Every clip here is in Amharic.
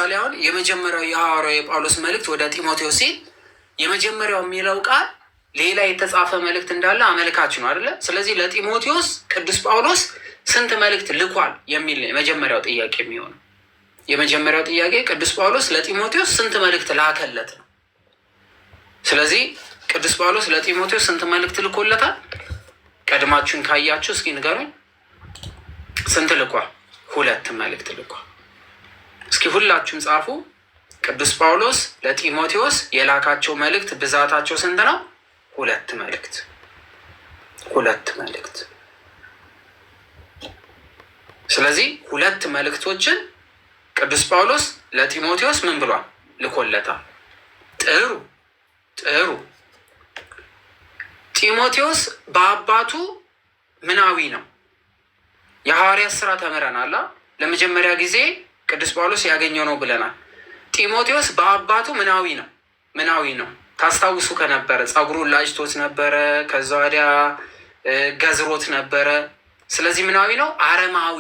ለምሳሌ አሁን የመጀመሪያው የሐዋርያው የጳውሎስ መልእክት ወደ ጢሞቴዎስ ሲል የመጀመሪያው የሚለው ቃል ሌላ የተጻፈ መልእክት እንዳለ አመልካች ነው አይደለ? ስለዚህ ለጢሞቴዎስ ቅዱስ ጳውሎስ ስንት መልእክት ልኳል የሚል የመጀመሪያው ጥያቄ የሚሆነው። የመጀመሪያው ጥያቄ ቅዱስ ጳውሎስ ለጢሞቴዎስ ስንት መልእክት ላከለት ነው። ስለዚህ ቅዱስ ጳውሎስ ለጢሞቴዎስ ስንት መልእክት ልኮለታል? ቀድማችሁን ካያችሁ እስኪ ንገሩኝ። ስንት ልኳል? 2 መልእክት ልኳል። እስኪ ሁላችሁም ጻፉ። ቅዱስ ጳውሎስ ለጢሞቴዎስ የላካቸው መልእክት ብዛታቸው ስንት ነው? 2 መልእክት። 2 መልእክት። ስለዚህ 2 መልእክቶችን ቅዱስ ጳውሎስ ለጢሞቴዎስ ምን ብሏል? ልኮለታል። ጥሩ ጥሩ። ጢሞቴዎስ በአባቱ ምናዊ ነው። የሐዋርያት ሥራ ተምረናል። ለመጀመሪያ ጊዜ ቅዱስ ጳውሎስ ያገኘው ነው ብለናል። ጢሞቴዎስ በአባቱ ምናዊ ነው። ምናዊ ነው ታስታውሱ ከነበረ ጸጉሩን ላጭቶት ነበረ። ከዛ ወዲያ ገዝሮት ነበረ። ስለዚህ ምናዊ ነው። አረማዊ፣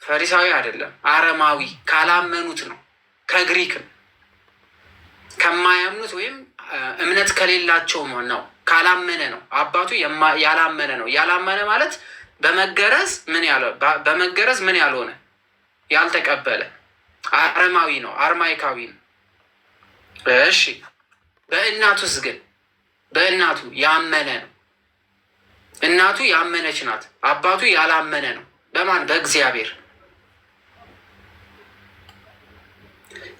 ፈሪሳዊ አይደለም። አረማዊ ካላመኑት ነው። ከግሪክ ከማያምኑት ወይም እምነት ከሌላቸው ነው። ካላመነ ነው። አባቱ ያላመነ ነው። ያላመነ ማለት በመገረዝ ምን ያልሆነ ያልተቀበለ አረማዊ ነው። አርማይካዊ ነው። እሺ፣ በእናቱስ ግን በእናቱ ያመነ ነው። እናቱ ያመነች ናት። አባቱ ያላመነ ነው። በማን? በእግዚአብሔር።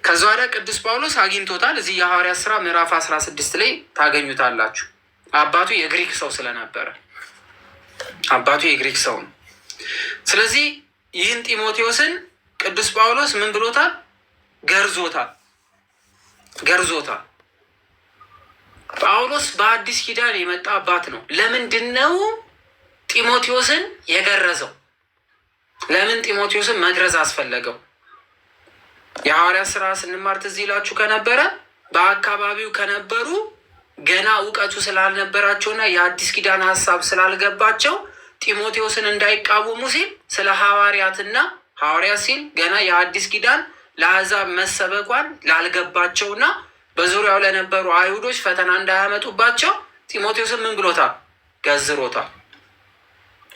ከዛ ወዲያ ቅዱስ ጳውሎስ አግኝቶታል። እዚህ የሐዋርያት ሥራ ምዕራፍ 16 ላይ ታገኙታላችሁ። አባቱ የግሪክ ሰው ስለነበረ አባቱ የግሪክ ሰው ነው። ስለዚህ ይህን ጢሞቴዎስን ቅዱስ ጳውሎስ ምን ብሎታል? ገርዞታል። ጳውሎስ በአዲስ ኪዳን የመጣ አባት ነው። ለምንድን ነው ጢሞቴዎስን የገረዘው? ለምን ጢሞቴዎስን መግረዝ አስፈለገው? የሐዋርያት ሥራ ስንማር ትዝ ይላችሁ ከነበረ በአካባቢው ከነበሩ ገና እውቀቱ ስላልነበራቸውና የአዲስ ኪዳን ሀሳብ ስላልገባቸው ጢሞቴዎስን እንዳይቃወሙ ሲል ስለ ሐዋርያትና ሐዋርያት ሲል ገና የአዲስ ኪዳን ለአሕዛብ መሰበኳን ላልገባቸውና በዙሪያው ለነበሩ አይሁዶች ፈተና እንዳያመጡባቸው ጢሞቴዎስን ምን ብሎታል? ገዝሮታል።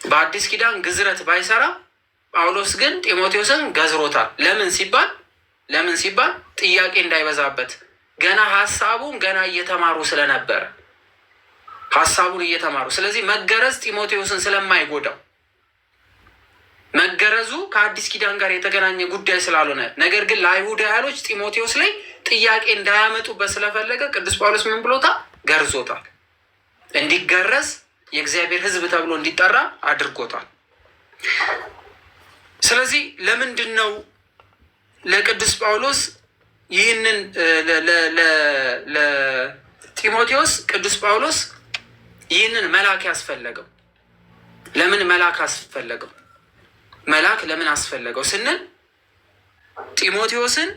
በአዲስ ኪዳን ግዝረት ባይሰራ ጳውሎስ ግን ጢሞቴዎስን ገዝሮታል። ለምን ሲባል ጥያቄ እንዳይበዛበት ገና ሀሳቡን እየተማሩ ስለነበረ ስለዚህ መገረዝ ጢሞቴዎስን ስለማይጎዳው መገረዙ ከአዲስ ኪዳን ጋር የተገናኘ ጉዳይ ስላልሆነ፣ ነገር ግን ለአይሁዳውያኖች ጢሞቴዎስ ላይ ጥያቄ እንዳያመጡበት ስለፈለገ ቅዱስ ጳውሎስ ምን ብሎታል? ገርዞታል። እንዲገረዝ የእግዚአብሔር ሕዝብ ተብሎ እንዲጠራ አድርጎታል። ስለዚህ ለምንድን ነው ለቅዱስ ጳውሎስ ይህንን ለጢሞቴዎስ ቅዱስ ጳውሎስ ይህንን መልአክ ያስፈለገው? ለምን መልአክ አስፈለገው? መልአክ ለምን አስፈለገው ስንል ጢሞቴዎስን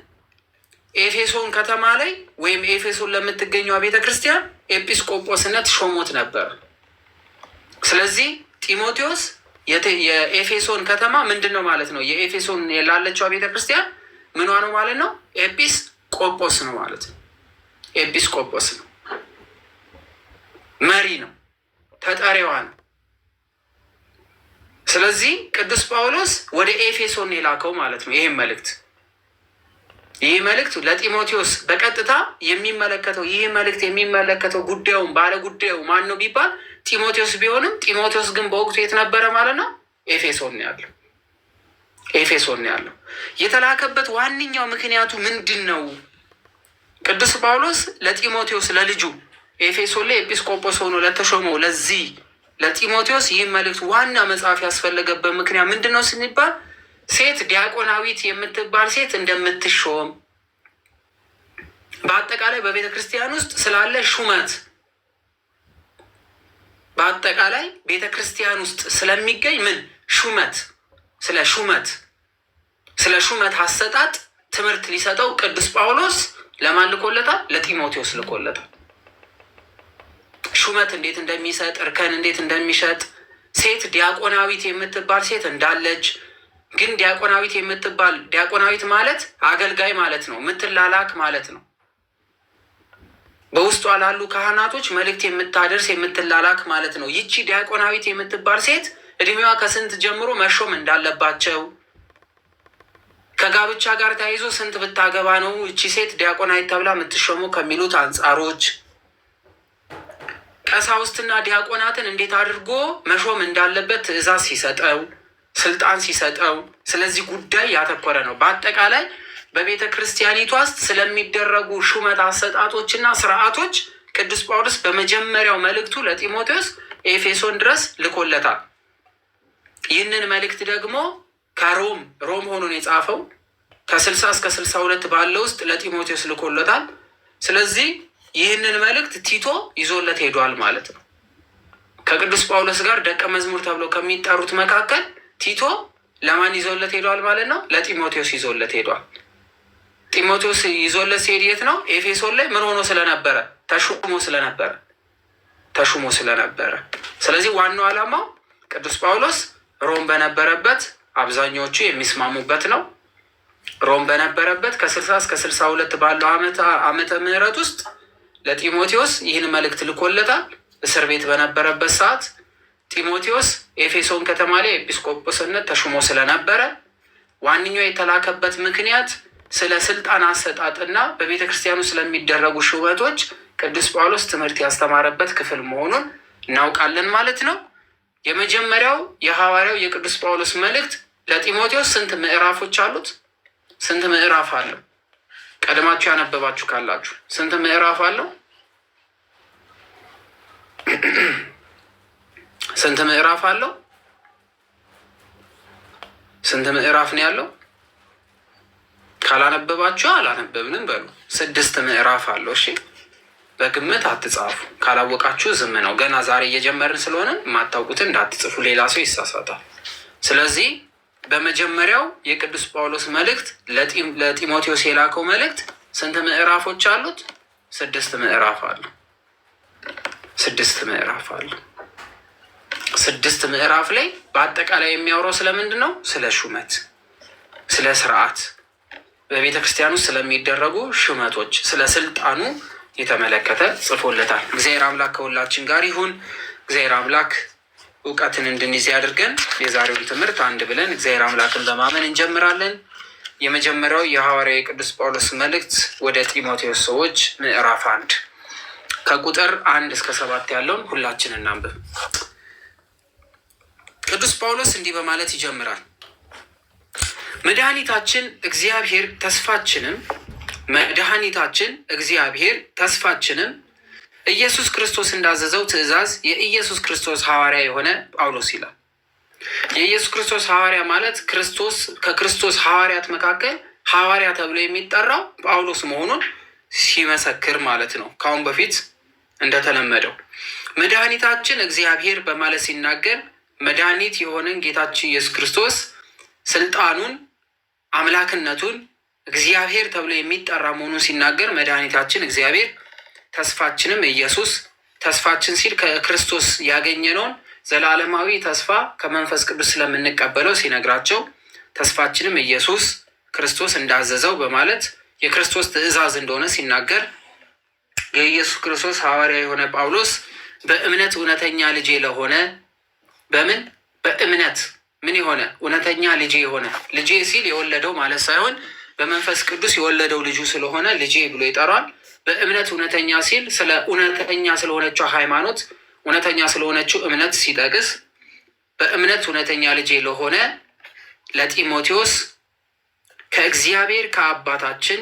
ኤፌሶን ከተማ ላይ ወይም ኤፌሶን ለምትገኘው ቤተ ክርስቲያን ኤጲስቆጶስነት ሾሞት ነበር። ስለዚህ ጢሞቴዎስ የኤፌሶን ከተማ ምንድን ነው ማለት ነው? የኤፌሶን ላለችው ቤተ ክርስቲያን ምኗ ነው ማለት ነው? ኤጲስቆጶስ ነው ማለት ነው። ኤጲስቆጶስ ነው፣ መሪ ነው፣ ተጠሪዋ ነው። ስለዚህ ቅዱስ ጳውሎስ ወደ ኤፌሶን የላከው ማለት ነው። ይህ መልእክት ለጢሞቴዎስ በቀጥታ የሚመለከተው ጉዳዩን ባለ ጉዳዩ ማን ነው ቢባል ጢሞቴዎስ ቢሆንም ጢሞቴዎስ ግን በወቅቱ የት ነበረ ማለት ነው? ኤፌሶን ያለው። የተላከበት ዋነኛው ምክንያቱ ምንድን ነው? ቅዱስ ጳውሎስ ለጢሞቴዎስ ለልጁ ኤፌሶን ላይ ኤጲስቆጶስ ሆኖ ለተሾመው ለዚህ ለጢሞቴዎስ ይህ መልእክት ዋና መጽሐፍ ያስፈለገበት ምክንያት ምንድን ነው ስንባል ሴት ዲያቆናዊት የምትባል ሴት እንደምትሾም በአጠቃላይ በቤተ ክርስቲያን ውስጥ ስላለ ሹመት በአጠቃላይ ቤተ ክርስቲያን ውስጥ ስለሚገኝ ስለ ሹመት አሰጣጥ ትምህርት ሊሰጠው ቅዱስ ጳውሎስ ለማን ልኮለታል? ለጢሞቴዎስ ልኮለታል። ሹመት እንዴት እንደሚሰጥ፣ እርከን እንዴት እንደሚሸጥ፣ ሴት ዲያቆናዊት የምትባል ሴት እንዳለች፣ ግን ዲያቆናዊት የምትባል ዲያቆናዊት ማለት አገልጋይ ማለት ነው፣ የምትላላክ ማለት ነው። በውስጧ ላሉ ካህናቶች መልእክት የምታደርስ የምትላላክ ማለት ነው። ይቺ ዲያቆናዊት የምትባል ሴት እድሜዋ ከስንት ጀምሮ መሾም እንዳለባቸው፣ ከጋብቻ ጋር ተያይዞ ስንት ብታገባ ነው እቺ ሴት ዲያቆናዊት ተብላ የምትሾሙ ከሚሉት አንጻሮች፣ ቀሳውስትና ዲያቆናትን እንዴት አድርጎ መሾም እንዳለበት ትእዛዝ ሲሰጠው፣ ስልጣን ሲሰጠው ስለዚህ ጉዳይ ያተኮረ ነው። በአጠቃላይ በቤተ ክርስቲያኒቷ ውስጥ ስለሚደረጉ ሹመት አሰጣጦችና ስርዓቶች ቅዱስ ጳውሎስ በመጀመሪያው መልእክቱ ለጢሞቴዎስ ኤፌሶን ድረስ ልኮለታል። ይህንን መልእክት ደግሞ ሮም ሆኖን የጻፈው ከ60 እስከ 62 ባለው ውስጥ ለጢሞቴዎስ ልኮለታል። ስለዚህ ይህንን መልእክት ቲቶ ይዞለት ሄዷል ማለት ነው። ከቅዱስ ጳውሎስ ጋር ደቀ መዝሙር ተብለው ከሚጠሩት መካከል ቲቶ ለማን ይዞለት ሄዷል ማለት ነው? ለጢሞቴዎስ ይዞለት ሄዷል። ጢሞቴዎስ ይዞለት ሲሄድ የት ነው? ኤፌሶን ላይ ምን ሆኖ ስለነበረ? ተሹሞ ስለነበረ። ስለዚህ ዋናው ዓላማው ቅዱስ ጳውሎስ ሮም በነበረበት አብዛኛዎቹ የሚስማሙበት ነው። ሮም በነበረበት ከ60 እስከ 62 ባለው ዓመተ ምህረት ውስጥ ለጢሞቴዎስ ይህን መልእክት ልኮለታል። እስር ቤት በነበረበት ሰዓት ጢሞቴዎስ ኤፌሶን ከተማ ላይ ኤጲስቆጶስነት ተሹሞ ስለነበረ ዋነኛው የተላከበት ምክንያት ስለ ስልጣን አሰጣጥና በቤተ ክርስቲያኑ ስለሚደረጉ ሹመቶች ቅዱስ ጳውሎስ ትምህርት ያስተማረበት ክፍል መሆኑን እናውቃለን ማለት ነው። የመጀመሪያው የሐዋርያው የቅዱስ ጳውሎስ መልእክት ለጢሞቴዎስ ስንት ምዕራፎች አሉት? ስንት ምዕራፍ አለው? ቀድማችሁ ያነበባችሁ ካላችሁ ስንት ምዕራፍ አለው? ስንት ምዕራፍ አለው? ስንት ምዕራፍ ነው ያለው? ካላነበባችሁ አላነበብንም በሉ። 6 ምዕራፍ አለው። እሺ በግምት አትጻፉ። ካላወቃችሁ ዝም ነው። ገና ዛሬ እየጀመርን ስለሆነ የማታውቁትን እንዳትጽፉ፣ ሌላ ሰው ይሳሳታል። ስለዚህ በመጀመሪያው የቅዱስ ጳውሎስ መልእክት ለጢሞቴዎስ የላከው መልእክት ስንት ምዕራፎች አሉት? 6 ምዕራፍ አለው። 6 ምዕራፍ አለው። 6 ምዕራፍ ላይ በአጠቃላይ የሚያወራው ስለምንድን ነው? ስለ ሹመት፣ ስለ ስርዓት፣ በቤተ ክርስቲያን ውስጥ ስለሚደረጉ ሹመቶች፣ ስለ ስልጣኑ የተመለከተ ጽፎለታል። እግዚአብሔር አምላክ ከሁላችን ጋር ይሁን። እግዚአብሔር አምላክ እውቀትን እንድንይዝ ያድርገን። የዛሬውን ትምህርት አንድ ብለን እግዚአብሔር አምላክን በማመን እንጀምራለን። የመጀመሪያው የሐዋርያው የቅዱስ ጳውሎስ መልእክት ወደ ጢሞቴዎስ ሰዎች ምዕራፍ 1 ከቁጥር 1 እስከ 7 ያለውን ሁላችን እናንብብ። ቅዱስ ጳውሎስ እንዲህ በማለት ይጀምራል። መድኃኒታችን እግዚአብሔር ተስፋችንም ኢየሱስ ክርስቶስ እንዳዘዘው ትእዛዝ የኢየሱስ ክርስቶስ ሐዋርያ የሆነ ጳውሎስ ይላል። የኢየሱስ ክርስቶስ ሐዋርያ ማለት ከክርስቶስ ሐዋርያት መካከል ሐዋርያ ተብሎ የሚጠራው ጳውሎስ መሆኑን ሲመሰክር ማለት ነው። ከአሁን በፊት እንደተለመደው መድኃኒታችን እግዚአብሔር በማለት ሲናገር መድኃኒት የሆነን ጌታችን ኢየሱስ ክርስቶስ ስልጣኑን፣ አምላክነቱን እግዚአብሔር ተብሎ የሚጠራ መሆኑን ሲናገር መድኃኒታችን እግዚአብሔር ተስፋችንም ኢየሱስ፣ ተስፋችን ሲል ከክርስቶስ ያገኘነውን ዘላለማዊ ተስፋ ከመንፈስ ቅዱስ ስለምንቀበለው ሲነግራቸው ተስፋችንም ኢየሱስ ክርስቶስ እንዳዘዘው በማለት የክርስቶስ ትእዛዝ እንደሆነ ሲናገር የኢየሱስ ክርስቶስ ሐዋርያ የሆነ ጳውሎስ በእምነት እውነተኛ ልጄ ለሆነ በእምነት ምን የሆነ እውነተኛ ልጄ የሆነ ልጄ ሲል የወለደው ማለት ሳይሆን በመንፈስ ቅዱስ የወለደው ልጁ ስለሆነ ልጄ ብሎ ይጠራል። በእምነት እውነተኛ ሲል ስለ እውነተኛ ስለሆነችው ሃይማኖት፣ እውነተኛ ስለሆነችው እምነት ሲጠቅስ በእምነት እውነተኛ ልጄ ለሆነ ለጢሞቴዎስ ከእግዚአብሔር ከአባታችን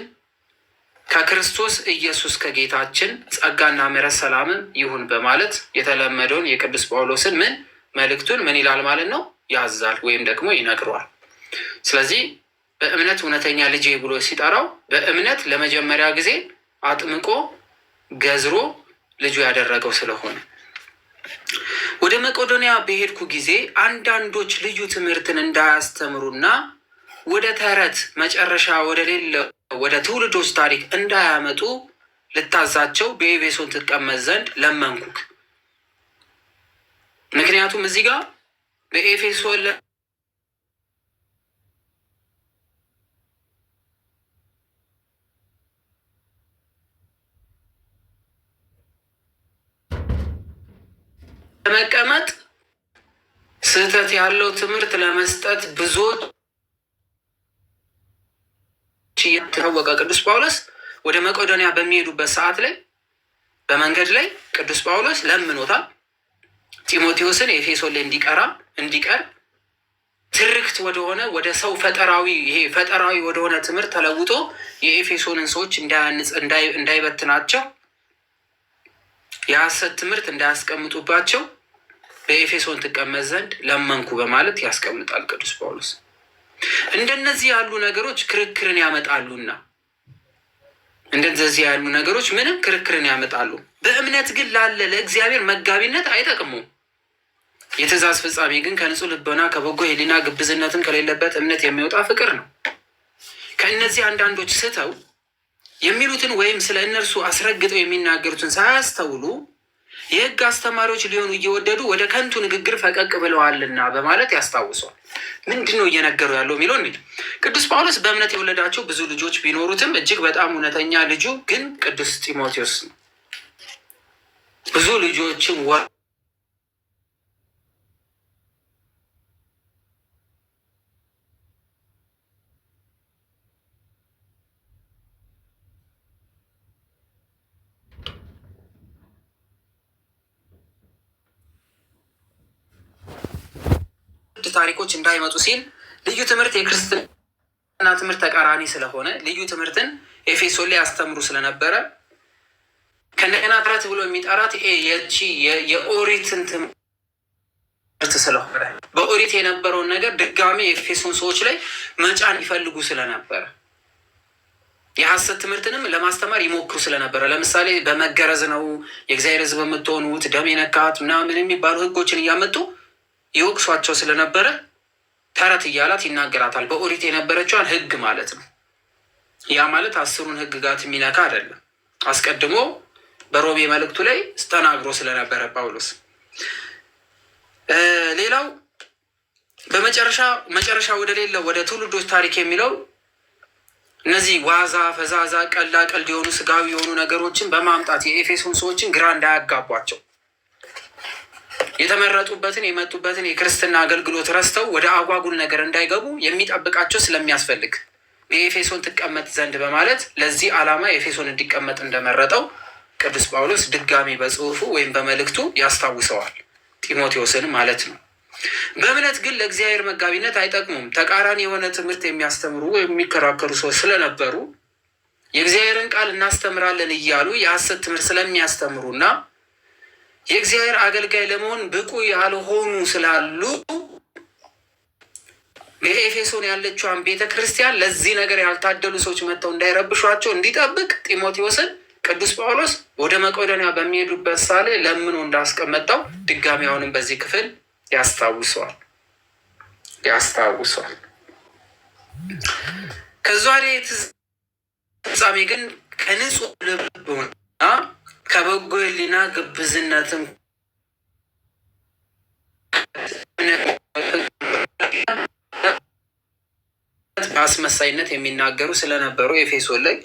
ከክርስቶስ ኢየሱስ ከጌታችን ጸጋና ምሕረት ሰላምም ይሁን በማለት የተለመደውን የቅዱስ ጳውሎስን መልእክቱን ምን ይላል ማለት ነው? ያዛል ወይም ደግሞ ይነግረዋል። ስለዚህ በእምነት እውነተኛ ልጄ ብሎ ሲጠራው በእምነት ለመጀመሪያ ጊዜ አጥምቆ ገዝሮ ልጁ ያደረገው ስለሆነ ወደ መቄዶንያ በሄድኩ ጊዜ አንዳንዶች ልዩ ትምህርትን እንዳያስተምሩና ወደ ተረት መጨረሻ ወደሌለው ወደ ትውልዶች ታሪክ እንዳያመጡ ልታዛቸው በኤፌሶን ትቀመጥ ዘንድ ለመንኩክ። ምክንያቱም እዚህ ጋር በኤፌሶን ለመቀመጥ ስህተት ያለው ትምህርት ለመስጠት ብዙዎች የታወቀ ቅዱስ ጳውሎስ ወደ መቄዶንያ በሚሄዱበት ሰዓት ላይ በመንገድ ላይ ቅዱስ ጳውሎስ ለምኖታል ጢሞቴዎስን ኤፌሶን ላይ እንዲቀር ትርክት ወደሆነ ወደ ሰው ፈጠራዊ ወደሆነ ትምህርት ተለውጦ የኤፌሶንን ሰዎች እንዳይበትናቸው የሐሰት ትምህርት እንዳያስቀምጡባቸው በኤፌሶን ትቀመጥ ዘንድ ለመንኩ በማለት ያስቀምጣል ቅዱስ ጳውሎስ። እንደነዚህ ያሉ ነገሮች ክርክርን ያመጣሉና እንደዚህ ያሉ ነገሮች ምንም ክርክርን ያመጣሉ። በእምነት ግን ላለ ለእግዚአብሔር መጋቢነት አይጠቅሙም። የትእዛዝ ፍጻሜ ግን ከንጹህ ልቦና ከበጎ ሕሊና ግብዝነትን ከሌለበት እምነት የሚወጣ ፍቅር ነው። ከእነዚህ አንዳንዶች ስተው የሚሉትን ወይም ስለ እነርሱ አስረግጠው የሚናገሩትን ሳያስተውሉ የሕግ አስተማሪዎች ሊሆኑ እየወደዱ ወደ ከንቱ ንግግር ፈቀቅ ብለዋልና በማለት ያስታውሷል። ምንድን ነው እየነገሩ ያለው የሚለው እንሂድ። ቅዱስ ጳውሎስ በእምነት የወለዳቸው ብዙ ልጆች ቢኖሩትም እጅግ በጣም እውነተኛ ልጁ ግን ቅዱስ ጢሞቴዎስ ነው። ብዙ ልጆችን ታሪኮች እንዳይመጡ ሲል ልዩ ትምህርት የክርስትና ትምህርት ተቃራኒ ስለሆነ ልዩ ትምህርትን ኤፌሶን ላይ ያስተምሩ ስለነበረ ከእንደገና ጥረት ብሎ የሚጠራት የኦሪትን ትምህርት ስለሆነ በኦሪት የነበረውን ነገር ድጋሚ የኤፌሶን ሰዎች ላይ መጫን ይፈልጉ ስለነበረ የሐሰት ትምህርትንም ለማስተማር ይሞክሩ ስለነበረ ለምሳሌ በመገረዝ ነው የእግዚአብሔር ሕዝብ የምትሆኑት ደም የነካት ምናምን የሚባሉ ሕጎችን እያመጡ ይወቅሷቸው ስለነበረ ተረት እያላት ይናገራታል። በኦሪት የነበረችዋን ሕግ ማለት ነው። ያ ማለት 10ሩን ሕግጋት የሚነካ አይደለም። አስቀድሞ በሮሜ መልእክቱ ላይ ተናግሮ ስለነበረ ጳውሎስ። ሌላው መጨረሻ ወደ ትውልዶች ታሪክ የሚለው እነዚህ ዋዛ ፈዛዛ ቀላ ቀልድ የሆኑ ስጋዊ የሆኑ ነገሮችን በማምጣት የኤፌሶን ሰዎችን ግራ እንዳያጋቧቸው የተመረጡበትን የመጡበትን የክርስትና አገልግሎት ረስተው ወደ አጓጉል ነገር እንዳይገቡ የሚጠብቃቸው ስለሚያስፈልግ በኤፌሶን ትቀመጥ ዘንድ በማለት ለዚህ ዓላማ ኤፌሶን እንዲቀመጥ እንደመረጠው ቅዱስ ጳውሎስ ድጋሚ በጽሑፉ ወይም በመልእክቱ ያስታውሰዋል፣ ጢሞቴዎስን ማለት ነው። በእምነት ግን ለእግዚአብሔር መጋቢነት አይጠቅሙም። ተቃራኒ የሆነ ትምህርት የሚያስተምሩ ወይም የሚከራከሩ ሰዎች ስለነበሩ የእግዚአብሔርን ቃል እናስተምራለን እያሉ የሐሰት ትምህርት ስለሚያስተምሩና የእግዚአብሔር አገልጋይ ለመሆን ብቁ ያልሆኑ ስላሉ በኤፌሶን ያለችዋን ቤተ ክርስቲያን ለዚህ ነገር ያልታደሉ ሰዎች መጥተው እንዳይረብሿቸው እንዲጠብቅ ጢሞቴዎስን ቅዱስ ጳውሎስ ወደ መቄዶንያ በሚሄዱበት ሳሌ ለምኖ እንዳስቀመጠው ድጋሚ አሁንም በዚህ ክፍል ያስታውሰዋል። ከዛሬ ፍጻሜ ግን ከንጹህ ልብና ከበጎ ሕሊና ግብዝነትም በአስመሳይነት የሚናገሩ ስለነበሩ ኤፌሶን ላይ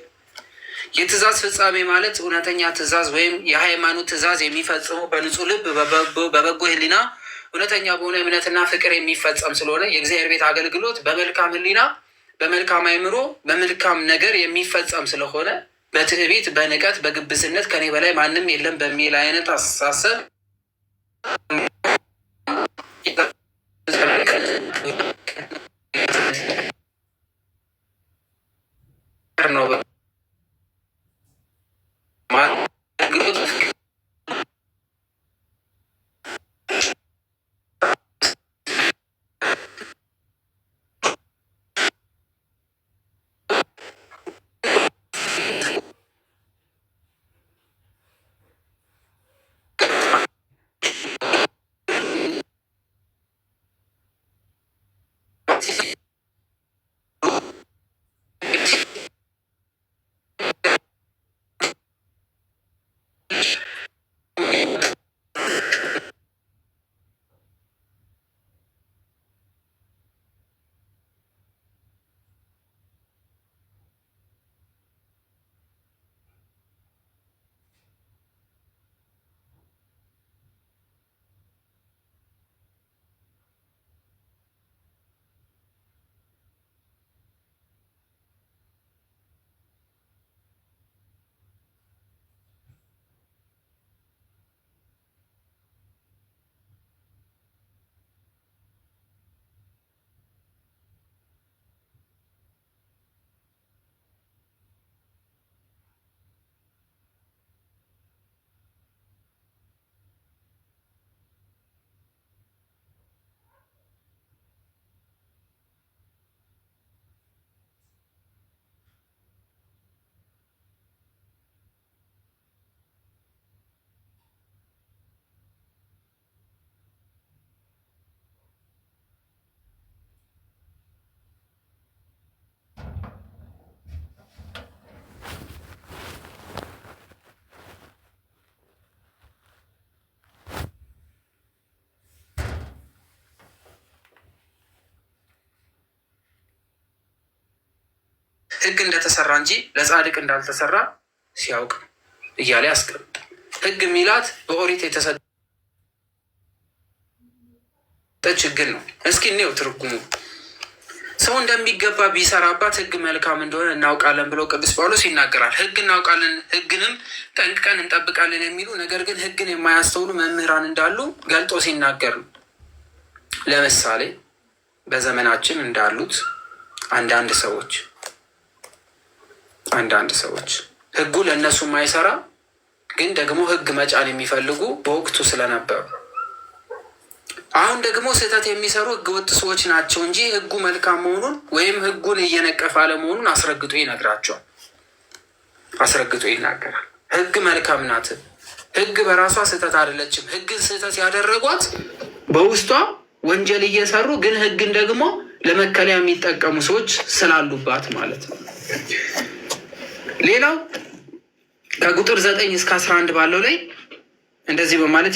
የትእዛዝ ፍጻሜ ማለት እውነተኛ ትእዛዝ ወይም የሃይማኖት ትእዛዝ የሚፈጽሙ በንጹህ ልብ በበጎ ሕሊና እውነተኛ በሆነ እምነትና ፍቅር የሚፈጸም ስለሆነ የእግዚአብሔር ቤት አገልግሎት በመልካም ሕሊና በመልካም አእምሮ በመልካም ነገር የሚፈጸም ስለሆነ በትዕቢት በንቀት በግብዝነት ከኔ በላይ ማንም የለም በሚል አይነት አስተሳሰብ ነው። ሕግ እንደተሰራ እንጂ ለጻድቅ እንዳልተሰራ ሲያውቅ እያለ ያስቀምጣል። ሕግ የሚላት በኦሪት የተሰጠች ሕግን ነው። እስኪ እኔው ትርጉሙ ሰው እንደሚገባ ቢሰራባት ሕግ መልካም እንደሆነ እናውቃለን ብሎ ቅዱስ ጳውሎስ ይናገራል። ሕግ እናውቃለን፣ ሕግንም ጠንቅቀን እንጠብቃለን የሚሉ ነገር ግን ሕግን የማያስተውሉ መምህራን እንዳሉ ገልጦ ሲናገር ነው። ለምሳሌ በዘመናችን እንዳሉት አንዳንድ ሰዎች ሕጉ ለእነሱ የማይሰራ ግን ደግሞ ሕግ መጫን የሚፈልጉ በወቅቱ ስለነበሩ አሁን ደግሞ ስህተት የሚሰሩ ሕገ ወጥ ሰዎች ናቸው እንጂ ሕጉ መልካም መሆኑን ወይም ሕጉን እየነቀፈ አለመሆኑን አስረግጦ ይነግራቸዋል። አስረግጦ ይናገራል። ሕግ መልካም ናት። ሕግ በራሷ ስህተት አይደለችም። ሕግን ስህተት ያደረጓት በውስጧ ወንጀል እየሰሩ ግን ሕግን ደግሞ ለመከለያ የሚጠቀሙ ሰዎች ስላሉባት ማለት ነው። ሌላው ከቁጥር 9 እስከ 11 ባለው ላይ እንደዚህ በማለት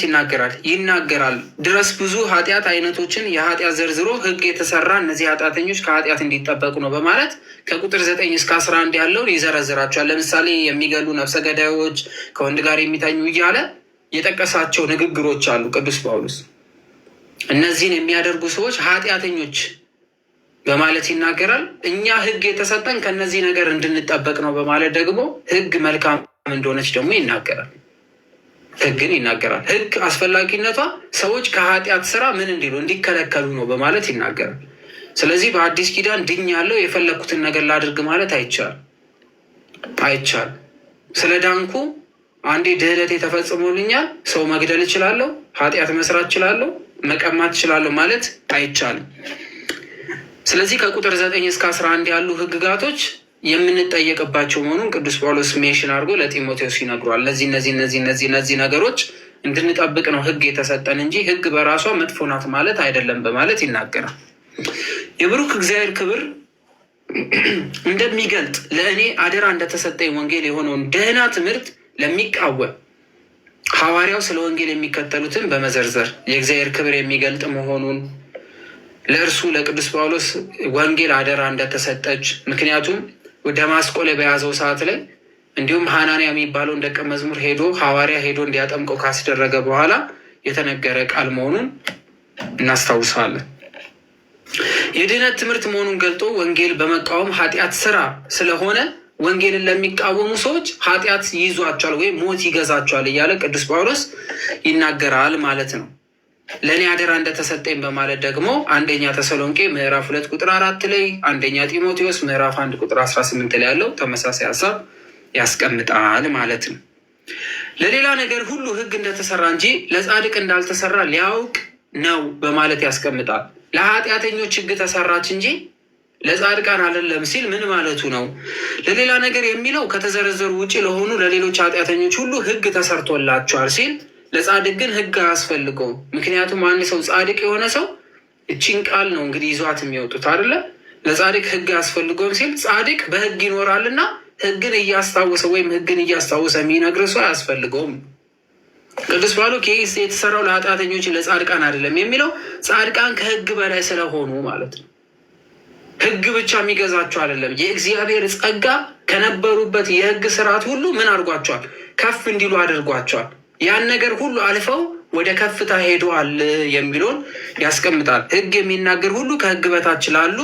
ይናገራል ድረስ ብዙ ኃጢአት አይነቶችን የኃጢአት ዘርዝሮ ሕግ የተሰራ እነዚህ ኃጢአተኞች ከኃጢአት እንዲጠበቁ ነው በማለት ከቁጥር 9 እስከ 11 ያለውን ይዘረዝራቸዋል። ለምሳሌ የሚገሉ ነፍሰ ገዳዮች፣ ከወንድ ጋር የሚተኙ እያለ የጠቀሳቸው ንግግሮች አሉ ቅዱስ ጳውሎስ። እነዚህን የሚያደርጉ ሰዎች ኃጢአተኞች በማለት ይናገራል። እኛ ሕግ የተሰጠን ከነዚህ ነገር እንድንጠበቅ ነው በማለት ደግሞ ሕግ መልካም እንደሆነች ደግሞ ይናገራል። ሕግን ይናገራል። ሕግ አስፈላጊነቷ ሰዎች ከኃጢአት ስራ ምን እንዲሉ እንዲከለከሉ ነው በማለት ይናገራል። ስለዚህ በአዲስ ኪዳን ድኛለሁ የፈለግኩትን ነገር ላድርግ ማለት አይቻልም። ስለ ዳንኩ አንዴ ድህነት ተፈጽሞልኛል፣ ሰው መግደል እችላለሁ፣ ኃጢአት መስራት እችላለሁ፣ መቀማት እችላለሁ ማለት አይቻልም። ስለዚህ ከቁጥር 9 እስከ 11 ያሉ ሕግጋቶች የምንጠየቅባቸው መሆኑን ቅዱስ ጳውሎስ ሜንሽን አድርጎ ለጢሞቴዎስ ይነግሯል። እነዚህ ነገሮች እንድንጠብቅ ነው ሕግ የተሰጠን እንጂ ሕግ በራሷ መጥፎ ናት ማለት አይደለም በማለት ይናገራል። የብሩክ እግዚአብሔር ክብር እንደሚገልጥ ለእኔ አደራ እንደተሰጠኝ ወንጌል የሆነውን ደህና ትምህርት ለሚቃወም ሐዋርያው ስለ ወንጌል የሚከተሉትን በመዘርዘር የእግዚአብሔር ክብር የሚገልጥ መሆኑን ለእርሱ ለቅዱስ ጳውሎስ ወንጌል አደራ እንደተሰጠች፣ ምክንያቱም ደማስቆ ላይ በያዘው ሰዓት ላይ እንዲሁም ሐናንያ የሚባለውን ደቀ መዝሙር ሐዋርያ ሄዶ እንዲያጠምቀው ካስደረገ በኋላ የተነገረ ቃል መሆኑን እናስታውሳለን። የድህነት ትምህርት መሆኑን ገልጦ ወንጌል በመቃወም ኃጢአት ስራ ስለሆነ ወንጌልን ለሚቃወሙ ሰዎች ኃጢአት ይይዟቸዋል ወይም ሞት ይገዛቸዋል እያለ ቅዱስ ጳውሎስ ይናገራል ማለት ነው። ለእኔ አደራ እንደተሰጠኝ በማለት ደግሞ አንደኛ ተሰሎንቄ ምዕራፍ 2 ቁጥር 4 ላይ፣ አንደኛ ጢሞቴዎስ ምዕራፍ 1 ቁጥር 18 ላይ ያለው ተመሳሳይ ሀሳብ ያስቀምጣል ማለት ነው። ለሌላ ነገር ሁሉ ሕግ እንደተሰራ እንጂ ለጻድቅ እንዳልተሰራ ሊያውቅ ነው በማለት ያስቀምጣል። ለኃጢአተኞች ሕግ ተሰራች እንጂ ለጻድቃን አይደለም ሲል ምን ማለቱ ነው? ለሌላ ነገር የሚለው ከተዘረዘሩ ውጭ ለሆኑ ለሌሎች ኃጢአተኞች ሁሉ ሕግ ተሰርቶላቸዋል ሲል ለጻድቅ ግን ሕግ አያስፈልገውም። ምክንያቱም አንድ ሰው ጻድቅ የሆነ ሰው እቺን ቃል ነው እንግዲህ ይዟት የሚወጡት አይደለ? ለጻድቅ ሕግ አያስፈልገውም ሲል ጻድቅ በሕግ ይኖራልና ሕግን እያስታወሰ ወይም ሕግን እያስታወሰ የሚነግር ሰው አያስፈልገውም። ቅዱስ ጳውሎስ የተሰራው ለኃጢአተኞች ለጻድቃን አይደለም የሚለው ጻድቃን ከሕግ በላይ ስለሆኑ ማለት ነው። ሕግ ብቻ የሚገዛቸው አይደለም። የእግዚአብሔር ጸጋ ከነበሩበት የሕግ ስርዓት ሁሉ ምን አድርጓቸዋል? ከፍ እንዲሉ አድርጓቸዋል። ያን ነገር ሁሉ አልፈው ወደ ከፍታ ሄደዋል የሚለውን ያስቀምጣል። ሕግ የሚናገር ሁሉ ከሕግ በታች ላሉ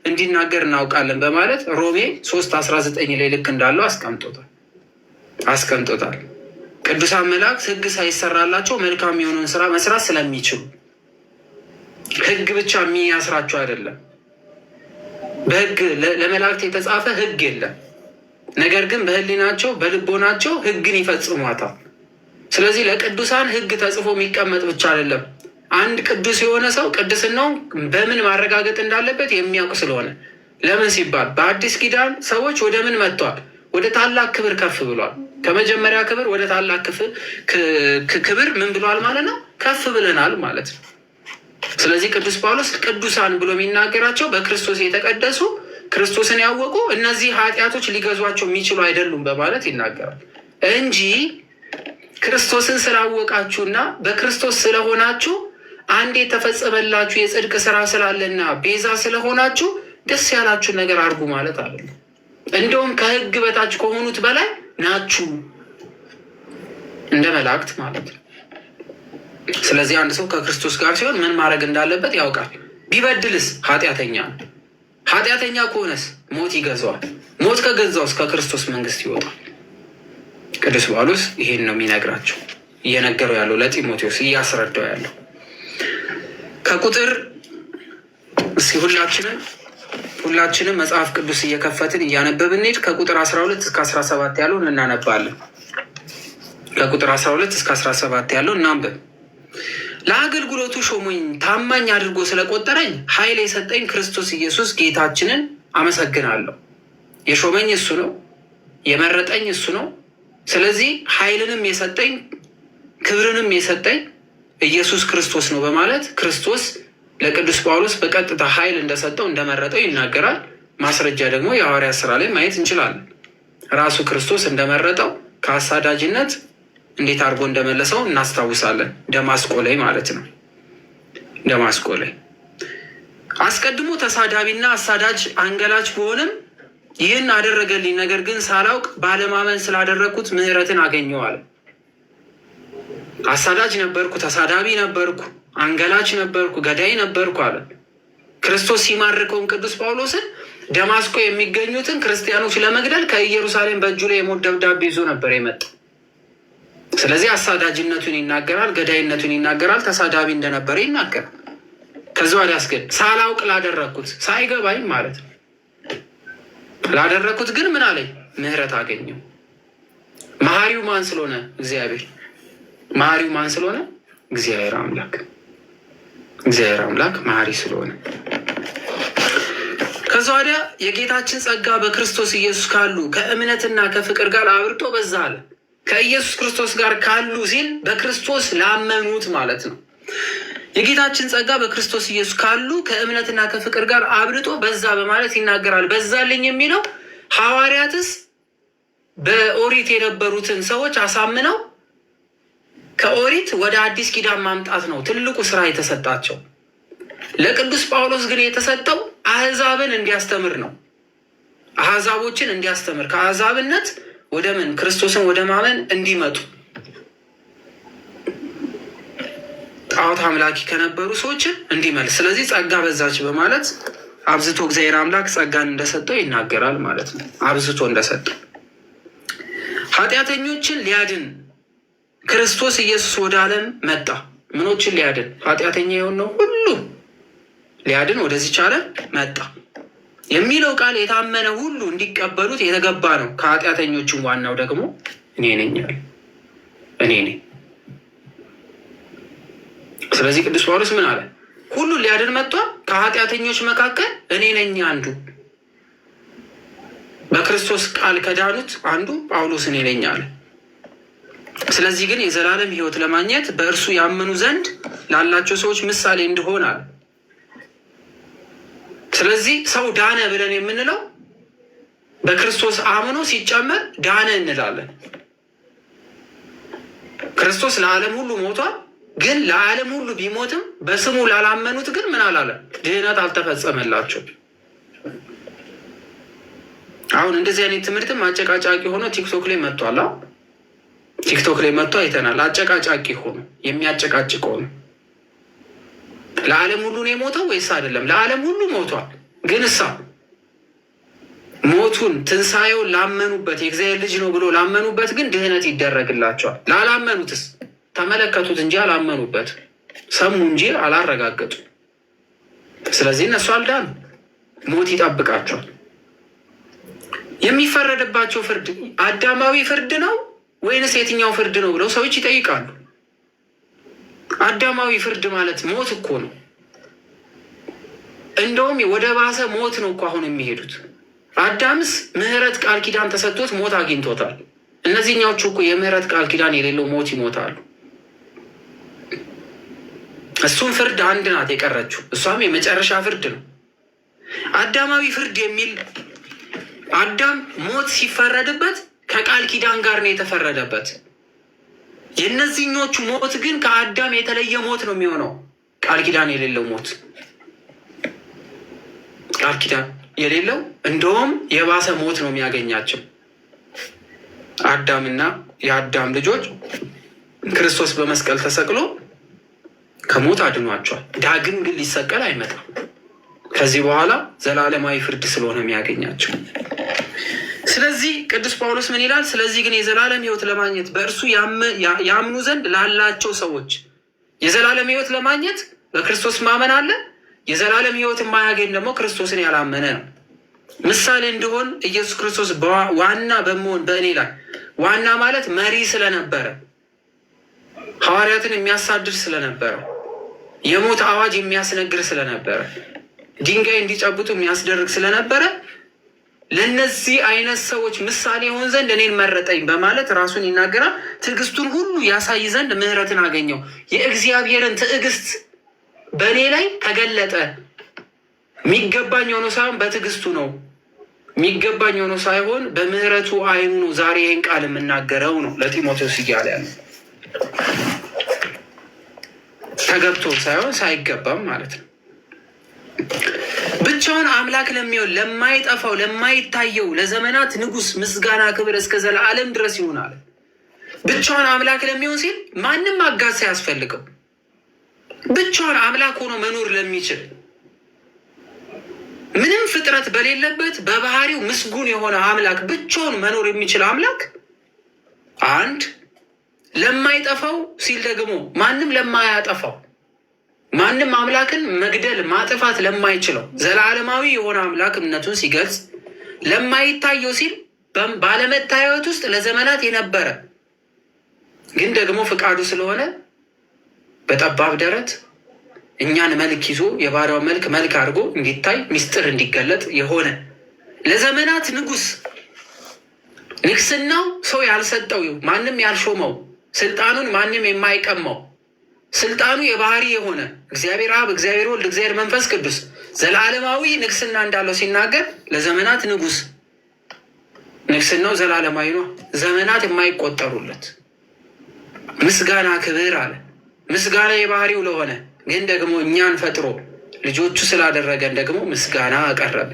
እንዲናገር እናውቃለን በማለት ሮሜ 3:19 ላይ ልክ እንዳለው አስቀምጦታል። ቅዱሳን መላእክት ሕግ ሳይሰራላቸው መልካም የሆነውን ስራ መስራት ስለሚችሉ ሕግ ብቻ የሚያስራቸው አይደለም። በሕግ ለመላእክት የተጻፈ ሕግ የለም። ነገር ግን በህሊናቸው በልቦናቸው ሕግን ይፈጽሟታል። ስለዚህ ለቅዱሳን ሕግ ተጽፎ የሚቀመጥ ብቻ አይደለም። አንድ ቅዱስ የሆነ ሰው ቅድስናው በምን ማረጋገጥ እንዳለበት የሚያውቅ ስለሆነ፣ ለምን ሲባል በአዲስ ኪዳን ሰዎች ወደ ምን መጥተዋል? ወደ ታላቅ ክብር ከፍ ብሏል። ከመጀመሪያ ክብር ወደ ታላቅ ክብር ምን ብሏል ማለት ነው? ከፍ ብለናል ማለት ነው። ስለዚህ ቅዱስ ጳውሎስ ቅዱሳን ብሎ የሚናገራቸው በክርስቶስ የተቀደሱ ክርስቶስን ያወቁ እነዚህ ኃጢአቶች ሊገዟቸው የሚችሉ አይደሉም በማለት ይናገራል እንጂ ክርስቶስን ስላወቃችሁና በክርስቶስ ስለሆናችሁ አንድ የተፈጸመላችሁ የጽድቅ ስራ ስላለና ቤዛ ስለሆናችሁ ደስ ያላችሁን ነገር አድርጉ ማለት አይደለም። እንደውም ከሕግ በታች ከሆኑት በላይ ናችሁ፣ እንደ መላእክት ማለት ነው። ስለዚህ አንድ ሰው ከክርስቶስ ጋር ሲሆን ምን ማድረግ እንዳለበት ያውቃል። ቢበድልስ ኃጢአተኛ ነው። ኃጢአተኛ ከሆነስ ሞት ይገዛዋል። ሞት ከገዛውስ ከክርስቶስ መንግስት ይወጣል። ቅዱስ ጳውሎስ ይሄን ነው የሚነግራቸው፣ እየነገረው ያለው ለጢሞቴዎስ እያስረዳው ያለው። ከቁጥር እስኪ ሁላችንም መጽሐፍ ቅዱስ እየከፈትን እያነበብን ሄድ። ከቁጥር 12 እስከ 17 ያለውን እናነባለን። ከቁጥር 12 እስከ 17 ያለው እናንብብ። ለአገልግሎቱ ሾሞኝ ታማኝ አድርጎ ስለቆጠረኝ ኃይል የሰጠኝ ክርስቶስ ኢየሱስ ጌታችንን አመሰግናለሁ። የሾመኝ እሱ ነው፣ የመረጠኝ እሱ ነው። ስለዚህ ኃይልንም የሰጠኝ ክብርንም የሰጠኝ ኢየሱስ ክርስቶስ ነው በማለት ክርስቶስ ለቅዱስ ጳውሎስ በቀጥታ ኃይል እንደሰጠው እንደመረጠው ይናገራል። ማስረጃ ደግሞ የሐዋርያት ሥራ ላይ ማየት እንችላለን። ራሱ ክርስቶስ እንደመረጠው ከአሳዳጅነት እንዴት አድርጎ እንደመለሰው እናስታውሳለን። ደማስቆ ላይ ማለት ነው። ደማስቆ ላይ አስቀድሞ ተሳዳቢና አሳዳጅ አንገላች ብሆንም ይህን አደረገልኝ፣ ነገር ግን ሳላውቅ ባለማመን ስላደረግኩት ምሕረትን አገኘዋል። አሳዳጅ ነበርኩ፣ ተሳዳቢ ነበርኩ፣ አንገላች ነበርኩ፣ ገዳይ ነበርኩ አለ። ክርስቶስ ሲማርከውን ቅዱስ ጳውሎስን ደማስቆ የሚገኙትን ክርስቲያኖች ለመግደል ከኢየሩሳሌም በእጁ ላይ የሞት ደብዳቤ ይዞ ነበር የመጣ። ስለዚህ አሳዳጅነቱን ይናገራል፣ ገዳይነቱን ይናገራል፣ ተሳዳቢ እንደነበረ ይናገራል። ከዚ ወዲያስ ግን ሳላውቅ ላደረግኩት ሳይገባኝ ማለት ነው ላደረግኩት ግን ምን አለኝ? ምሕረት አገኘው። መሐሪው ማን ስለሆነ? እግዚአብሔር። መሐሪው ማን ስለሆነ? እግዚአብሔር አምላክ። እግዚአብሔር አምላክ መሐሪ ስለሆነ ከዛ ወዲያ የጌታችን ጸጋ በክርስቶስ ኢየሱስ ካሉ ከእምነትና ከፍቅር ጋር አብርቶ በዛ አለ። ከኢየሱስ ክርስቶስ ጋር ካሉ ሲል በክርስቶስ ላመኑት ማለት ነው። የጌታችን ጸጋ በክርስቶስ ኢየሱስ ካሉ ከእምነትና ከፍቅር ጋር አብርቶ በዛ በማለት ይናገራል። በዛልኝ የሚለው ሐዋርያትስ በኦሪት የነበሩትን ሰዎች አሳምነው ከኦሪት ወደ አዲስ ኪዳን ማምጣት ነው ትልቁ ስራ የተሰጣቸው። ለቅዱስ ጳውሎስ ግን የተሰጠው አሕዛብን እንዲያስተምር ነው። አሕዛቦችን እንዲያስተምር ከአሕዛብነት ወደ ምን? ክርስቶስን ወደ ማመን እንዲመጡ ጣዖት አምላኪ ከነበሩ ሰዎችን እንዲመልስ። ስለዚህ ጸጋ በዛች በማለት አብዝቶ እግዚአብሔር አምላክ ጸጋን እንደሰጠው ይናገራል ማለት ነው። አብዝቶ እንደሰጠው ኃጢአተኞችን ሊያድን ክርስቶስ ኢየሱስ ወደ ዓለም መጣ። ምኖችን ሊያድን? ኃጢአተኛ የሆነው ሁሉ ሊያድን ወደዚች ዓለም መጣ የሚለው ቃል የታመነ ሁሉ እንዲቀበሉት የተገባ ነው። ከኃጢአተኞቹም ዋናው ደግሞ እኔ ነኝ ያለ እኔ ነኝ። ስለዚህ ቅዱስ ጳውሎስ ምን አለ? ሁሉ ሊያድን መጥቷል። ከኃጢአተኞች መካከል እኔ ነኝ አንዱ። በክርስቶስ ቃል ከዳኑት አንዱ ጳውሎስ እኔ ነኝ አለ። ስለዚህ ግን የዘላለም ሕይወት ለማግኘት በእርሱ ያመኑ ዘንድ ላላቸው ሰዎች ምሳሌ እንዲሆን አለ። ስለዚህ ሰው ዳነ ብለን የምንለው በክርስቶስ አምኖ ሲጨመር ዳነ እንላለን። ክርስቶስ ለዓለም ሁሉ ሞቷል። ግን ለዓለም ሁሉ ቢሞትም በስሙ ላላመኑት ግን ምን አላለ? ድህነት አልተፈጸመላቸው። አሁን እንደዚህ አይነት ትምህርትም አጨቃጫቂ ሆኖ ቲክቶክ ላይ መጥቷል። ቲክቶክ ላይ መጥቶ አይተናል። አጨቃጫቂ ሆኖ የሚያጨቃጭቅ ሆኖ ለዓለም ሁሉ ነው የሞተው ወይስ አይደለም? ለዓለም ሁሉ ሞቷል። ግን እሳ ሞቱን ትንሣኤውን ላመኑበት የእግዚአብሔር ልጅ ነው ብሎ ላመኑበት ግን ድህነት ይደረግላቸዋል። ላላመኑትስ ተመለከቱት እንጂ አላመኑበት፣ ሰሙ እንጂ አላረጋገጡ። ስለዚህ እነሱ አልዳኑ፣ ሞት ይጠብቃቸዋል። የሚፈረድባቸው ፍርድ አዳማዊ ፍርድ ነው ወይንስ የትኛው ፍርድ ነው ብለው ሰዎች ይጠይቃሉ። አዳማዊ ፍርድ ማለት ሞት እኮ ነው። እንደውም ወደ ባሰ ሞት ነው እኮ አሁን የሚሄዱት። አዳምስ ምሕረት ቃል ኪዳን ተሰጥቶት ሞት አግኝቶታል። እነዚህኛዎቹ እኮ የምሕረት ቃል ኪዳን የሌለው ሞት ይሞታሉ። እሱም ፍርድ አንድ ናት የቀረችው፣ እሷም የመጨረሻ ፍርድ ነው። አዳማዊ ፍርድ የሚል አዳም ሞት ሲፈረድበት ከቃል ኪዳን ጋር ነው የተፈረደበት። የእነዚህኞቹ ሞት ግን ከአዳም የተለየ ሞት ነው የሚሆነው፣ ቃል ኪዳን የሌለው ሞት። ቃል ኪዳን የሌለው እንደውም የባሰ ሞት ነው የሚያገኛቸው። አዳምና የአዳም ልጆች ክርስቶስ በመስቀል ተሰቅሎ ከሞት አድኗቸዋል። ዳግም ግን ሊሰቀል አይመጣም። ከዚህ በኋላ ዘላለማዊ ፍርድ ስለሆነ የሚያገኛቸው። ስለዚህ ቅዱስ ጳውሎስ ምን ይላል? ስለዚህ ግን የዘላለም ሕይወት ለማግኘት በእርሱ ያምኑ ዘንድ ላላቸው ሰዎች የዘላለም ሕይወት ለማግኘት በክርስቶስ ማመን አለ። የዘላለም ሕይወት የማያገኝ ደግሞ ክርስቶስን ያላመነ ነው። ምሳሌ እንዲሆን ኢየሱስ ክርስቶስ ዋና በመሆን በእኔ ላይ ዋና ማለት መሪ ስለነበረ፣ ሐዋርያትን የሚያሳድድ ስለነበረ፣ የሞት አዋጅ የሚያስነግር ስለነበረ፣ ድንጋይ እንዲጨብጡ የሚያስደርግ ስለነበረ ለነዚህ አይነት ሰዎች ምሳሌ ይሆን ዘንድ እኔን መረጠኝ በማለት ራሱን ይናገራል። ትዕግስቱን ሁሉ ያሳይ ዘንድ ምሕረትን አገኘው። የእግዚአብሔርን ትዕግስት በእኔ ላይ ተገለጠ። የሚገባኝ ሆኖ ሳይሆን በትዕግስቱ ነው። የሚገባኝ ሆኖ ሳይሆን በምሕረቱ አይኑ ነው ዛሬ ይህን ቃል የምናገረው ነው ለጢሞቴዎስ እያለ ያለ። ተገብቶ ሳይሆን ሳይገባም ማለት ነው። ብቻውን አምላክ ለሚሆን ለማይጠፋው ለማይታየው ለዘመናት ንጉሥ ምስጋና ክብር እስከ ዘላለም ድረስ ይሆናል። ብቻውን አምላክ ለሚሆን ሲል ማንም አጋዝ ሳያስፈልገው ብቻውን አምላክ ሆኖ መኖር ለሚችል ምንም ፍጥረት በሌለበት በባህሪው ምስጉን የሆነ አምላክ ብቻውን መኖር የሚችል አምላክ አንድ፣ ለማይጠፋው ሲል ደግሞ ማንም ለማያጠፋው ማንም አምላክን መግደል ማጥፋት ለማይችለው ዘላለማዊ የሆነ አምላክ እምነቱን ሲገልጽ፣ ለማይታየው ሲል ባለመታየት ውስጥ ለዘመናት የነበረ ግን ደግሞ ፍቃዱ ስለሆነ በጠባብ ደረት እኛን መልክ ይዞ የባሪያው መልክ አድርጎ እንዲታይ ሚስጥር እንዲገለጥ የሆነ ለዘመናት ንጉሥ፣ ንግስናው ሰው ያልሰጠው ማንም ያልሾመው፣ ስልጣኑን ማንም የማይቀማው፣ ስልጣኑ የባህሪ የሆነ እግዚአብሔር አብ፣ እግዚአብሔር ወልድ፣ እግዚአብሔር መንፈስ ቅዱስ ዘላለማዊ ንግስና እንዳለው ሲናገር ለዘመናት ንጉሥ፣ ንግስናው ዘላለማዊ ነው፣ ዘመናት የማይቆጠሩለት ምስጋና ክብር አለ። ምስጋና የባህሪው ለሆነ ግን ደግሞ እኛን ፈጥሮ ልጆቹ ስላደረገን ደግሞ ምስጋና አቀረበ።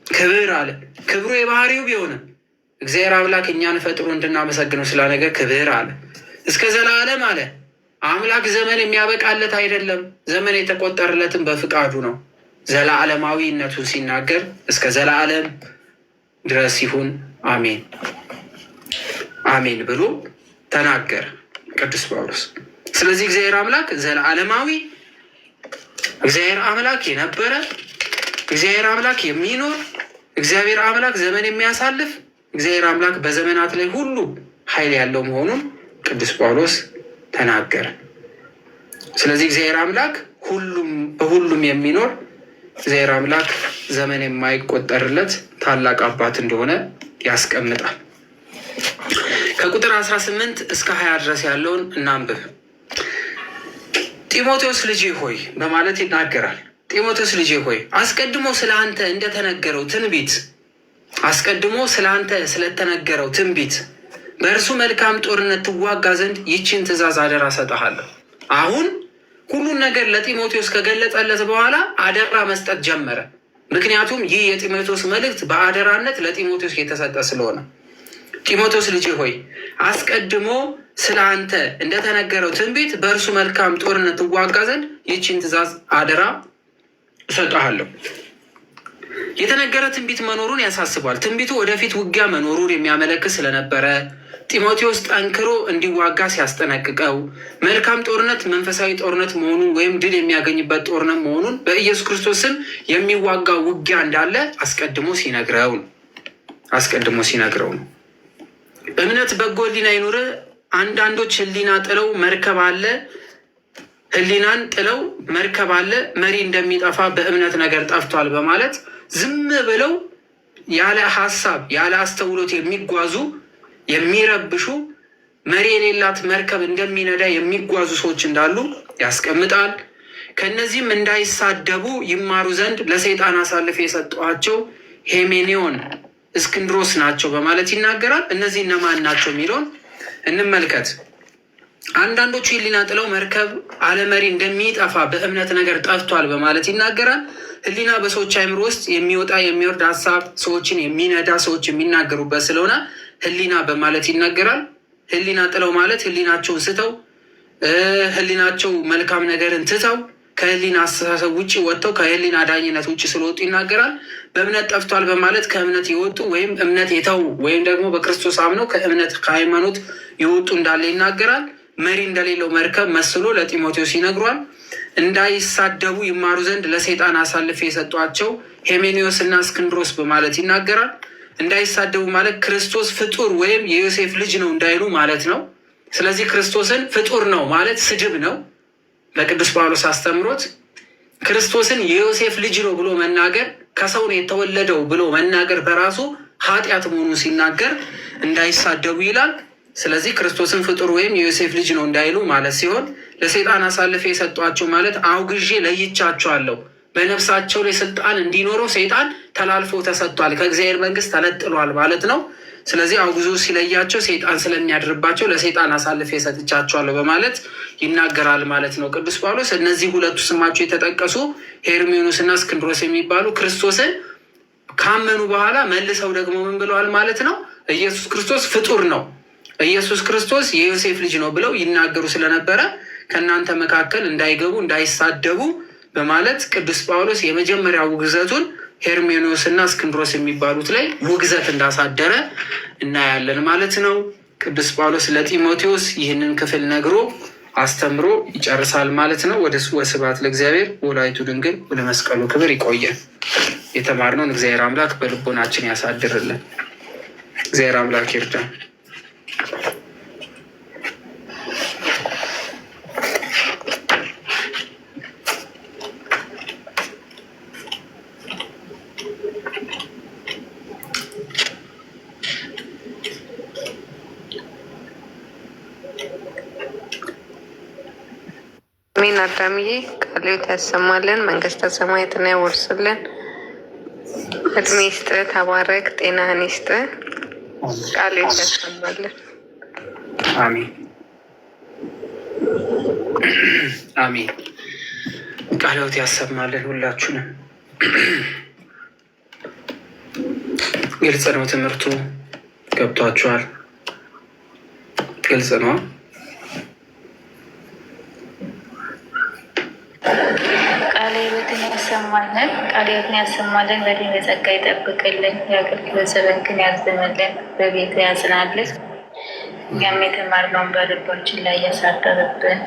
ክብር አለ። ክብሩ የባህሪው ቢሆንም እግዚአብሔር አምላክ እኛን ፈጥሮ እንድናመሰግነው ስላነገር ክብር አለ። እስከ ዘላለም አለ። አምላክ ዘመን የሚያበቃለት አይደለም። ዘመን የተቆጠረለትም በፍቃዱ ነው። ዘላለማዊነቱን ሲናገር እስከ ዘላለም ድረስ ይሁን አሜን አሜን ብሎ ተናገረ ቅዱስ ጳውሎስ። ስለዚህ እግዚአብሔር አምላክ ዘላለማዊ፣ እግዚአብሔር አምላክ የነበረ፣ እግዚአብሔር አምላክ የሚኖር፣ እግዚአብሔር አምላክ ዘመን የሚያሳልፍ፣ እግዚአብሔር አምላክ በዘመናት ላይ ሁሉ ኃይል ያለው መሆኑን ቅዱስ ጳውሎስ ተናገረ። ስለዚህ እግዚአብሔር አምላክ በሁሉም የሚኖር እግዚአብሔር አምላክ ዘመን የማይቆጠርለት ታላቅ አባት እንደሆነ ያስቀምጣል። ከቁጥር 18 እስከ 20 ድረስ ያለውን እናንብብ። ጢሞቴዎስ ልጄ ሆይ በማለት ይናገራል። ጢሞቴዎስ ልጄ ሆይ አስቀድሞ ስለ አንተ ስለተነገረው ትንቢት በእርሱ መልካም ጦርነት ትዋጋ ዘንድ ይችን ትእዛዝ አደራ ሰጠሃለሁ። አሁን ሁሉን ነገር ለጢሞቴዎስ ከገለጸለት በኋላ አደራ መስጠት ጀመረ። ምክንያቱም ይህ የጢሞቴዎስ መልእክት በአደራነት ለጢሞቴዎስ የተሰጠ ስለሆነ ጢሞቴዎስ ልጄ ሆይ አስቀድሞ ስለ አንተ እንደተነገረው ትንቢት በእርሱ መልካም ጦርነት ትዋጋ ዘንድ ይህችን ትእዛዝ አደራ እሰጥሃለሁ። የተነገረ ትንቢት መኖሩን ያሳስባል። ትንቢቱ ወደፊት ውጊያ መኖሩን የሚያመለክት ስለነበረ ጢሞቴዎስ ጠንክሮ እንዲዋጋ ሲያስጠነቅቀው መልካም ጦርነት መንፈሳዊ ጦርነት መሆኑን ወይም ድል የሚያገኝበት ጦርነት መሆኑን በኢየሱስ ክርስቶስ ስም የሚዋጋ ውጊያ እንዳለ አስቀድሞ ሲነግረው ነው። እምነት በጎ ሕሊና ይኑር። አንዳንዶች ሕሊናን ጥለው መርከብ አለ መሪ እንደሚጠፋ በእምነት ነገር ጠፍቷል በማለት ዝም ብለው ያለ ሀሳብ ያለ አስተውሎት የሚጓዙ የሚረብሹ መሪ የሌላት መርከብ እንደሚነዳ የሚጓዙ ሰዎች እንዳሉ ያስቀምጣል። ከእነዚህም እንዳይሳደቡ ይማሩ ዘንድ ለሰይጣን አሳልፌ የሰጧቸው ሄሜኔዮን፣ እስክንድሮስ ናቸው በማለት ይናገራል። እነዚህ እነማን ናቸው የሚለውን እንመልከት። አንዳንዶቹ ህሊና ጥለው መርከብ አለመሪ እንደሚጠፋ በእምነት ነገር ጠፍቷል በማለት ይናገራል። ህሊና በሰዎች አእምሮ ውስጥ የሚወጣ የሚወርድ ሀሳብ፣ ሰዎችን የሚነዳ ሰዎች የሚናገሩበት ስለሆነ ህሊና በማለት ይናገራል። ህሊና ጥለው ማለት ህሊናቸውን ስተው ህሊናቸው መልካም ነገርን ትተው ከህሊና አስተሳሰብ ውጭ ወጥተው ከህሊና ዳኝነት ውጭ ስለወጡ ይናገራል። በእምነት ጠፍቷል በማለት ከእምነት የወጡ ወይም እምነት የተው ወይም ደግሞ በክርስቶስ አምነው ከእምነት ከሃይማኖት የወጡ እንዳለ ይናገራል። መሪ እንደሌለው መርከብ መስሎ ለጢሞቴዎስ ይነግሯል። እንዳይሳደቡ ይማሩ ዘንድ ለሰይጣን አሳልፌ የሰጧቸው ሄሜኔዎስ እና እስክንድሮስ በማለት ይናገራል። እንዳይሳደቡ ማለት ክርስቶስ ፍጡር ወይም የዮሴፍ ልጅ ነው እንዳይሉ ማለት ነው። ስለዚህ ክርስቶስን ፍጡር ነው ማለት ስድብ ነው። በቅዱስ ጳውሎስ አስተምሮት ክርስቶስን የዮሴፍ ልጅ ነው ብሎ መናገር፣ ከሰው ነው የተወለደው ብሎ መናገር በራሱ ኃጢአት መሆኑን ሲናገር እንዳይሳደቡ ይላል። ስለዚህ ክርስቶስን ፍጡር ወይም የዮሴፍ ልጅ ነው እንዳይሉ ማለት ሲሆን ለሰይጣን አሳልፌ የሰጧቸው ማለት አውግዤ ለይቻቸዋለሁ፣ በነፍሳቸው ላይ ስልጣን እንዲኖረው ሰይጣን ተላልፎ ተሰጥቷል፣ ከእግዚአብሔር መንግስት ተነጥሏል ማለት ነው። ስለዚህ አውግዞ ሲለያቸው ሰይጣን ስለሚያድርባቸው ለሰይጣን አሳልፌ ሰጥቻቸዋለሁ በማለት ይናገራል ማለት ነው ቅዱስ ጳውሎስ። እነዚህ ሁለቱ ስማቸው የተጠቀሱ ሄርሜኖስ እና እስክንድሮስ የሚባሉ ክርስቶስን ካመኑ በኋላ መልሰው ደግሞ ምን ብለዋል ማለት ነው? ኢየሱስ ክርስቶስ ፍጡር ነው፣ ኢየሱስ ክርስቶስ የዮሴፍ ልጅ ነው ብለው ይናገሩ ስለነበረ ከእናንተ መካከል እንዳይገቡ እንዳይሳደቡ በማለት ቅዱስ ጳውሎስ የመጀመሪያ ውግዘቱን ሄርሜኖስ እና እስክንድሮስ የሚባሉት ላይ ውግዘት እንዳሳደረ እናያለን ማለት ነው። ቅዱስ ጳውሎስ ለጢሞቴዎስ ይህንን ክፍል ነግሮ አስተምሮ ይጨርሳል ማለት ነው። ወስብሐት ለእግዚአብሔር ወለወላዲቱ ድንግል ወለመስቀሉ ክብር። ይቆየን። የተማርነውን እግዚአብሔር አምላክ በልቦናችን ያሳድርልን። እግዚአብሔር አምላክ ይርዳን። አሜን። አዳምዬ ቃልዎት ያሰማልን፣ መንግስተ ሰማያትን ያወርስልን። እድሜ ይስጥ፣ ተባረክ፣ ጤናህን ይስጥ። ቃልዎት ያሰማልን። አሜን አሜን። ቃልዎት ያሰማልን ሁላችሁንም። ግልጽ ነው ትምህርቱ፣ ገብቷችኋል? ግልጽ ነው። ቃልዎትን ያሰማልን። በዕድሜ በጸጋ ይጠብቅልን። የአገልግሎት ዘመንህን ያርዝምልን። በቤቱ ያጽናልን። እኛም የተማርነውን በልባችን ላይ ያሳደርብን።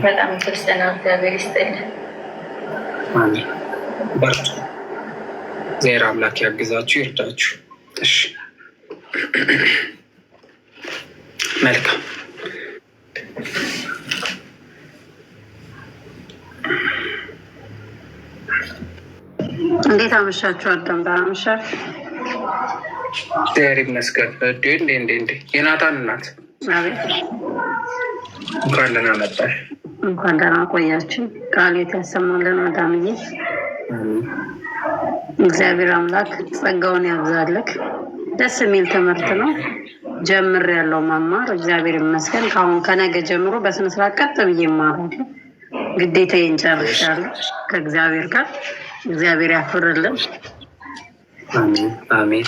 በጣም ግልጽ ነው። እግዚአብሔር ይስጥልን። በርቱ። እግዚአብሔር አምላክ ያግዛችሁ፣ ይርዳችሁ። እሺ፣ መልካም። እንዴት አመሻችሁ? አዳም ደህና አመሻችሁ? እግዚአብሔር ይመስገን። እንዴ የናታን እናት አቤት፣ እንኳን ደህና መጣሽ። እንኳን ደህና ቆያችሁ። ቃልዎት ያሰማልን አዳምዬ። እግዚአብሔር አምላክ ጸጋውን ያብዛልክ። ደስ የሚል ትምህርት ነው። ጀምር ያለው መማር እግዚአብሔር ይመስገን። ከአሁን ከነገ ጀምሮ በስነስርዓት ቀጥ ብዬ እማራለሁ። ግዴታዬን ጨርሻለሁ ከእግዚአብሔር ጋር። እግዚአብሔር ያክብርልን። አሜን አሜን።